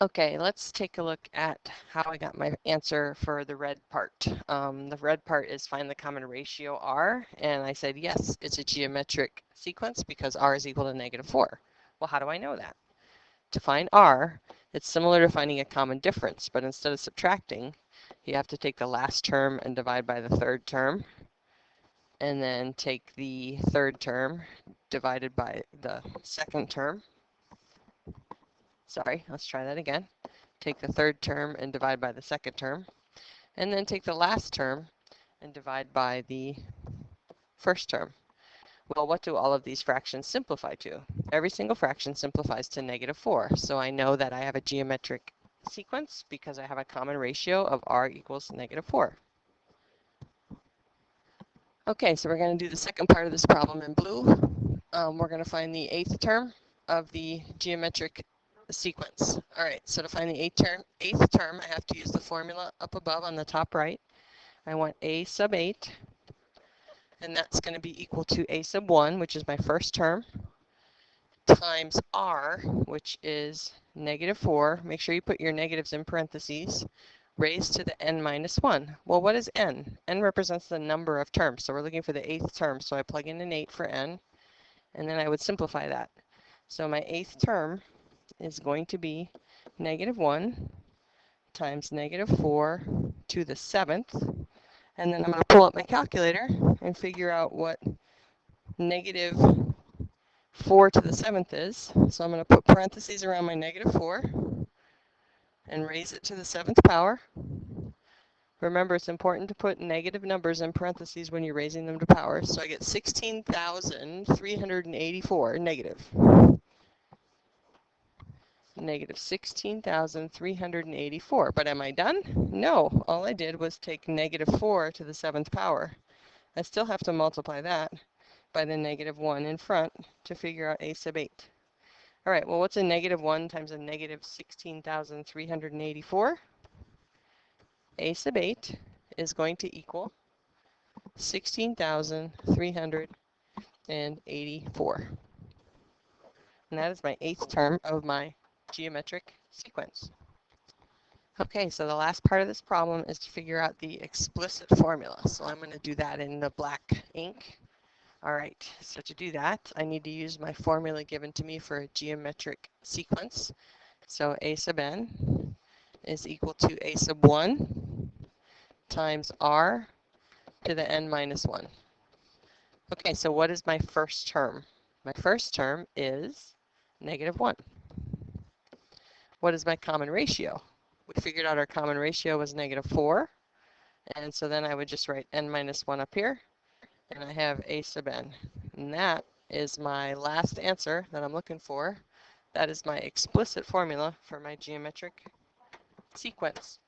Okay, let's take a look at how I got my answer for the red part. The red part is find the common ratio r, and I said yes, it's a geometric sequence because r is equal to -4. Well, how do I know that? To find r, it's similar to finding a common difference, but instead of subtracting, you have to take the last term and divide by the third term, and then take the third term divided by the second term. Sorry, let's try that again. Take the third term and divide by the second term, and then take the last term and divide by the first term. Well, what do all of these fractions simplify to? Every single fraction simplifies to -4, so I know that I have a geometric sequence because I have a common ratio of r equals -4. Okay, so we're going to do the second part of this problem in blue. We're going to find the 8th term of the geometric sequence. All right, so to find the eighth term, I have to use the formula up above on the top right. I want a sub 8, and that's going to be equal to a sub 1, which is my first term, times r, which is -4. Make sure you put your negatives in parentheses, raised to the n minus 1. Well, what is n? N represents the number of terms, so we're looking for the 8th term, so I plug in an 8 for n, and then I would simplify that. So my 8th term is going to be -1 times -4 to the 7th, and then I'm going to pull up my calculator and figure out what -4 to the 7th is. So I'm going to put parentheses around my -4 and raise it to the 7th power. Remember, it's important to put negative numbers in parentheses when you're raising them to power. So I get 16,384 negative 16,384. But am I done? No, all I did was take -4 to the 7th power. I still have to multiply that by the -1 in front to figure out a sub 8. All right, well, what's a -1 times a negative 16,384? A sub 8 is going to equal 16,384. And that is my 8th term of my geometric sequence. Okay, so the last part of this problem is to figure out the explicit formula. So I'm going to do that in the black ink. All right, so to do that, I need to use my formula given to me for a geometric sequence. So a sub n is equal to a sub 1 times r to the n minus 1. Okay, so what is my first term? My first term is -1. What is my common ratio? We figured out our common ratio was -4, and so then I would just write n minus 1 up here, and I have a sub n. And that is my last answer that I'm looking for. That is my explicit formula for my geometric sequence.